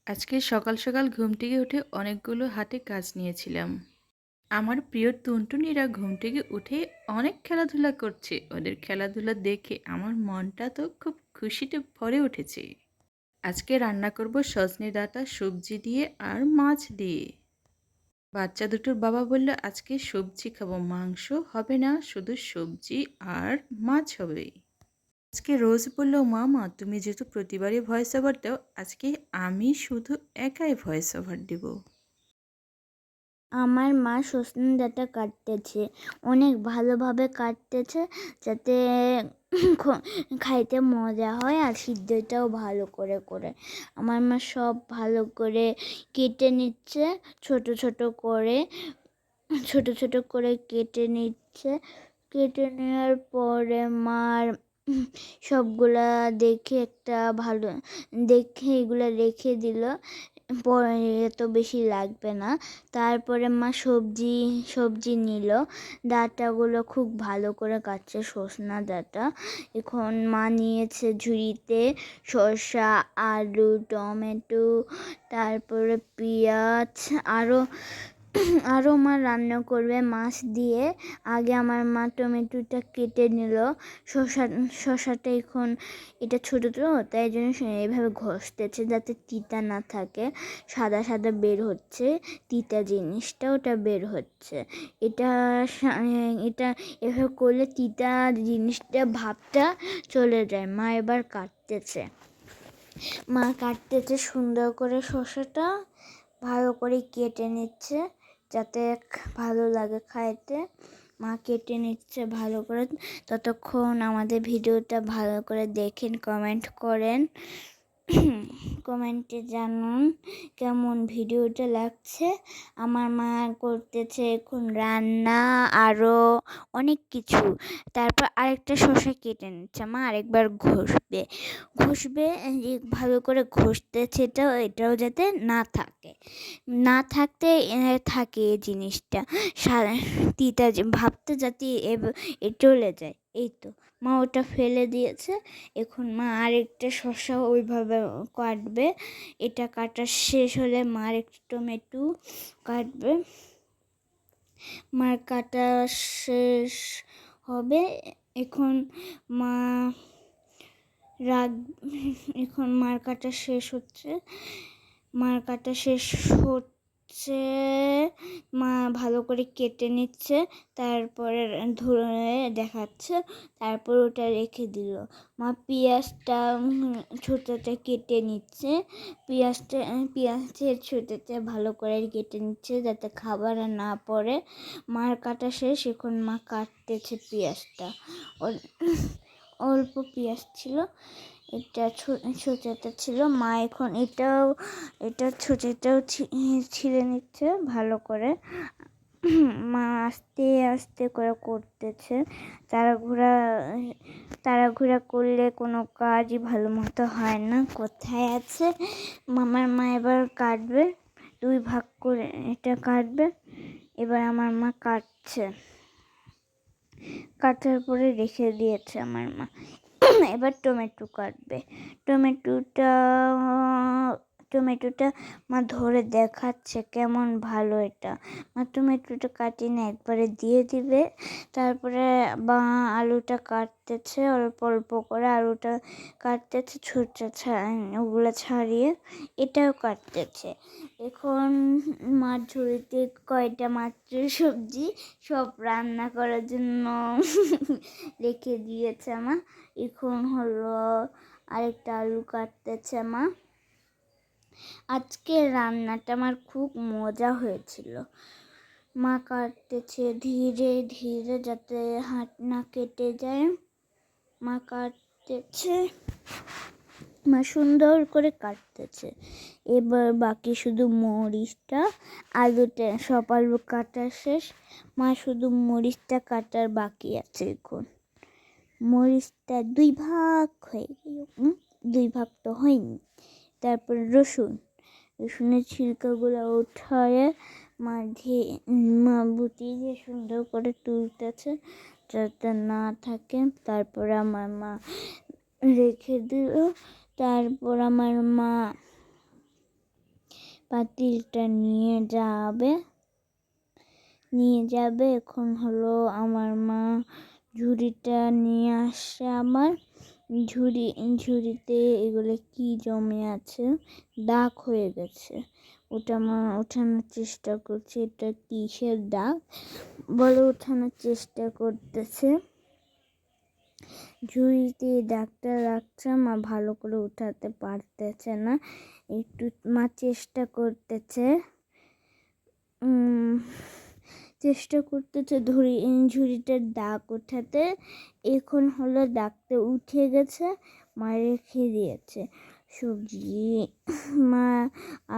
আজকে সকাল সকাল ঘুম থেকে উঠে অনেকগুলো হাতে কাজ নিয়েছিলাম। আমার প্রিয় টুনটুনিরা ঘুম থেকে উঠে অনেক খেলাধুলা করছে। ওদের খেলাধুলা দেখে আমার মনটা তো খুব খুশিতে ভরে উঠেছে। আজকে রান্না করব সজনে ডাঁটা সবজি দিয়ে আর মাছ দিয়ে। বাচ্চা দুটোর বাবা বলল আজকে সবজি খাবো, মাংস হবে না, শুধু সবজি আর মাছ হবে। আজকে রোজ বলল মামা তুমি যেহেতু প্রতিবারই ভয়েস ওভার দাও, আজকে আমি শুধু একাই ভয়েস ওভার দিব। আমার মা সজনে ডাঁটা কাটতেছে, অনেক ভালোভাবে কাটতেছে যাতে খাইতে মজা হয় আর সিদ্ধটাও ভালো করে করে। আমার মা সব ভালো করে কেটে নিচ্ছে, ছোট ছোট করে ছোট ছোট করে কেটে নিচ্ছে। কেটে নেওয়ার পরে মার সবগুলা দেখে একটা ভালো দেখে এগুলা রেখে দিল, পরে এত বেশি লাগবে না। তারপরে মা সবজি সবজি নিল, ডাঁটাগুলো খুব ভালো করে কাটছে, সজনা ডাঁটা। এখন মা নিয়েছে ঝুড়িতে শসা, আলু, টমেটো, তারপরে পেঁয়াজ, আরও আরও মা রান্না করবে মাছ দিয়ে। আগে আমার মা টমেটোটা কেটে নিল, শসাটা এখন এটা ছোটো তো, তাই জন্য এইভাবে ঘষতেছে যাতে তিতা না থাকে। সাদা সাদা বের হচ্ছে, তিতা জিনিসটা ওটা বের হচ্ছে। এটা এটা এভাবে করলে তিতা জিনিসটা ভাবটা চলে যায়। মা এবার কাটতেছে সুন্দর করে, শসাটা ভালো করে কেটে নিচ্ছে যাতে ভালো লাগে খাইতে। মা কেটে নিচ্ছে ভালো করে। ততক্ষণ আমাদের ভিডিওটা ভালো করে দেখেন, কমেন্ট করেন, কমেন্টে জানান কেমন ভিডিওটা লাগছে। আমার মা করতেছে এখন রান্না আরও অনেক কিছু। তারপর আরেকটা শসা কেটে নিচ্ছে, মা আরেকবার ঘষবে ভালো করে ঘষতেছে, এটাও যাতে না থাকতে থাকে এই জিনিসটা, তিতা ভাবতে যাতে চলে যায়। এই তো মা ওটা ফেলে দিয়েছে। এখন মা আরেকটা শসা ওইভাবে কাটবে। এটা কাটা শেষ হলে মা আরেকটা টমেটো কাটবে। মার কাটা শেষ হবে। এখন মা রাগ এখন মার কাটা শেষ হচ্ছে। মা ভালো করে কেটে নিচ্ছে, তারপরে ধরে দেখাচ্ছে, তারপর ওটা রেখে দিল। মা পেঁয়াজটা ছোটোতে কেটে নিচ্ছে, পেঁয়াজের ছোটোতে ভালো করে কেটে নিচ্ছে যাতে খাবার না পড়ে। মার কাটা শেষ, এখন মা কাটতেছে পেঁয়াজটা। অল্প পেঁয়াজ ছিল, এটা ছোচাটা ছিল। মা এখন এটা ছোচাটাও ছিঁড়ে নিচ্ছে ভালো করে। মা আস্তে আস্তে করে করতেছে। তাড়াহুড়া করলে কোনো কাজই ভালো মতো হয় না। কোথায় আছে মামার মা এবার কাটবে, দুই ভাগ করে এটা কাটবে। এবার আমার মা কাটার পরে রেখে দিয়েছে আমার মা। এবার টমেটো কাটবে। টমেটোটা মা ধরে দেখাচ্ছে কেমন ভালো এটা। মা টমেটোটা কাটিয়ে না একবারে দিয়ে দিবে। তারপরে আলুটা কাটতেছে অল্প অল্প করে, আলুটা কাটতেছে ওগুলো ছাড়িয়ে, এটাও কাটতেছে। এখন মাছ ঝুড়িতে কয়টা মাছের সবজি সব রান্না করার জন্য রেখে দিয়েছে মা। এখন হলো আরেকটা আলু কাটতেছে মা। আজকে রান্নাটা আমার খুব মজা হয়েছিল। মা কাটতেছে ধীরে ধীরে যাতে হাত না কেটে যায়। মা কাটতেছে, মা সুন্দর করে কাটতেছে। এবার বাকি শুধু মরিচটা, আলুটা সব আলু কাটা শেষ। মা শুধু মরিচটা কাটার বাকি আছে। এখন মরিচটা দুই ভাগ হয়ে গেল, দুই ভাগ তো হয়নি। তারপর রসুনের ছিলকাগুলো উঠায় মা বুটি দিয়ে সুন্দর করে তুলতেছে যাতে না থাকে। তারপর আমার মা রেখে দিল। তারপর আমার মা পাতিলটা নিয়ে যাবে। এখন হলো আমার মা ঝুড়িটা নিয়ে আসছে আবার। ঝুড়িতে এগুলো কি জমে আছে, দাগ হয়ে গেছে। ওটা মা ওঠানোর চেষ্টা করছে। এটা কিসের দাগ বলে ওঠানোর চেষ্টা করতেছে। ঝুড়িতে দাগটা রাখছে, মা ভালো করে উঠাতে পারতেছে না। একটু মা চেষ্টা করতেছে ঝুড়িটার দাগ ওঠাতে। এখন হলো দাগটা উঠে গেছে, মা রেখে দিয়েছে সবজি। মা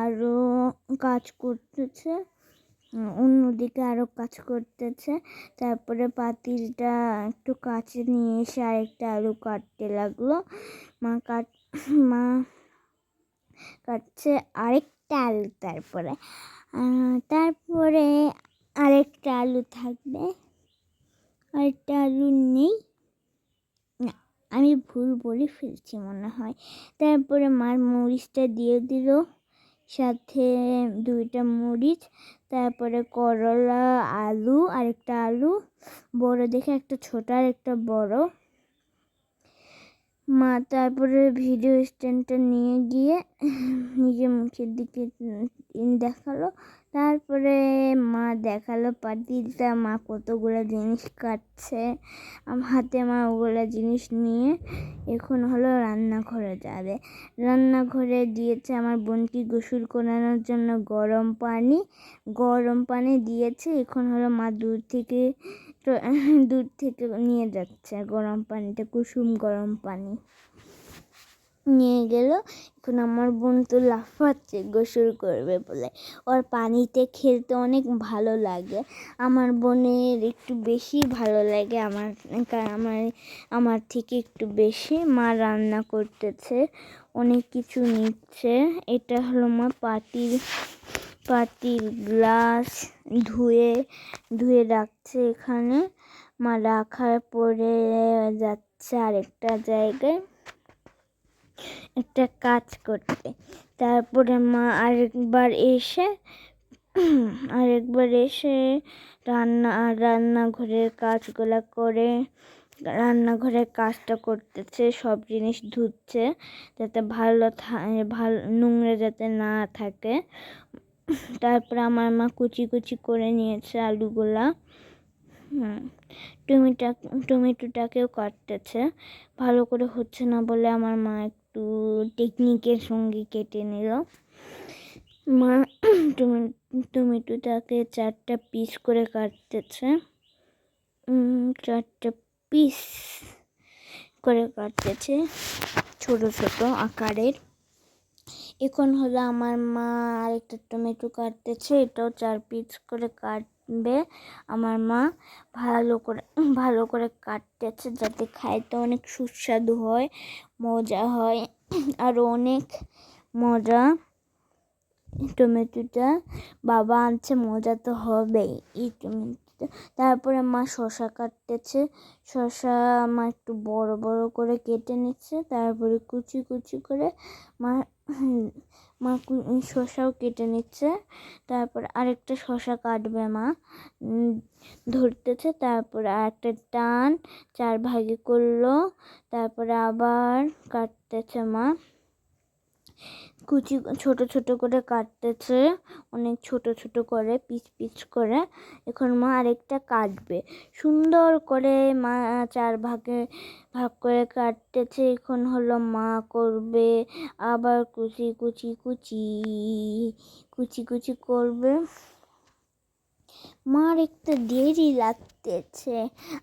আরো কাজ করতেছে, অন্যদিকে আরো কাজ করতেছে। তারপরে পাতিলটা একটু কাছে নিয়ে এসে আরেকটা আলু কাটতে লাগলো। মা কাটছে আরেকটা আলু। তারপরে আরেকটা আলু থাকবে। আরেকটা আলু নেই, না আমি ভুল বলে ফেলছি মনে হয়। তারপরে মার মরিচটা দিয়ে দিল, সাথে 2টা মরিচ। তারপরে করলা, আলু, আরেকটা আলু বড় দেখে, একটা ছোট আর একটা বড়। মা তারপরে ভিডিও স্ট্যান্ডটা নিয়ে গিয়ে নিজের মুখের দিকে দেখালো। তারপরে মা দেখালো পাতিলটা, মা কতগুলো জিনিস কাটছে। হাতে মা ওগুলো জিনিস নিয়ে এখন হলো রান্নাঘরে যাবে। রান্নাঘরে দিয়েছে আমার বোনকে গোসল করানোর জন্য গরম পানি দিয়েছে। এখন হলো মা দূর থেকে নিয়ে যাচ্ছে গরম পানিটা, কুসুম গরম পানি নিয়ে গেল। এখন আমার বোন তো লাফাচ্ছে গোসল করবে বলে। ওর পানিতে খেলতে অনেক ভালো লাগে। আমার বোনের একটু বেশি ভালো লাগে আমার থেকে একটু বেশি। মা রান্না করতেছে, অনেক কিছু নিচ্ছে। এটা হলো মা পাতিল গ্লাস ধুয়ে রাখছে এখানে। মা রাখার পরে যাচ্ছে আরেকটা জায়গায় একটা কাজ করতে। তারপরে মা আরেকবার এসে রান্নাঘরের কাজগুলা করে রান্নাঘরের কাজটা করতেছে। সব জিনিস ধুচ্ছে যাতে ভালো নোংরা যাতে না থাকে। তারপরে আমার মা কুচি করে নিয়েছে আলুগুলা। টমেটোটাকেও কাটতেছে, ভালো করে হচ্ছে না বলে আমার মা একটু টেকনিকের সঙ্গে কেটে নিল। মা টমেটোটাকে 4টা পিস করে কাটতেছে, 4টা পিস করে কাটতেছে ছোট ছোট আকারের। এখন হলো আমার মা আরেকটা টমেটো কাটতেছে, এটাও 4 পিস করে কাটবে। আমার মা ভালো করে কাটতেছে যাতে খাইতে অনেক সুস্বাদু হয়, মজা হয়, আর অনেক মজা। টমেটোটা বাবা আনছে, মজা তো হবেই এই টমেটোটা। তারপরে মা শসা কাটতেছে, শসা মা একটু বড় করে কেটে নিচ্ছে। তারপরে কুচি করে মা শসাও কেটে নিচ্ছে। তারপর আরেকটা শসা কাটবে মা, ধরতেছে। তারপরে আরেকটা টান 4 ভাগে করলো। তারপরে আবার কাটতেছে মা, ছোট করে কাটতেছে, অনেক ছোট করে পিস করে। এখন মা আরেকটা কাটবে, সুন্দর করে মা 4 ভাগ করে কাটতেছে। এখন হলো মা করবে আবার কুচি করবে। মার একটু দেরি লাগতেছে।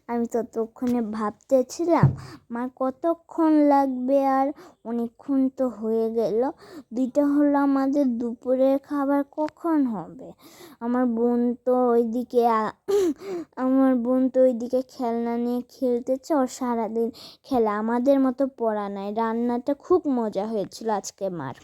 আমি ততক্ষণে ভাবতেছিলাম মার কতক্ষণ লাগবে, আর অনেকক্ষণ তো হয়ে গেল। 2টা হলো আমাদের দুপুরের খাবার কখন হবে। আমার বোন তো ওইদিকে খেলনা নিয়ে খেলতেছে। ওর সারাদিন খেলা, আমাদের মতো পড়া নাই। রান্নাটা খুব মজা হয়েছিল আজকে মার।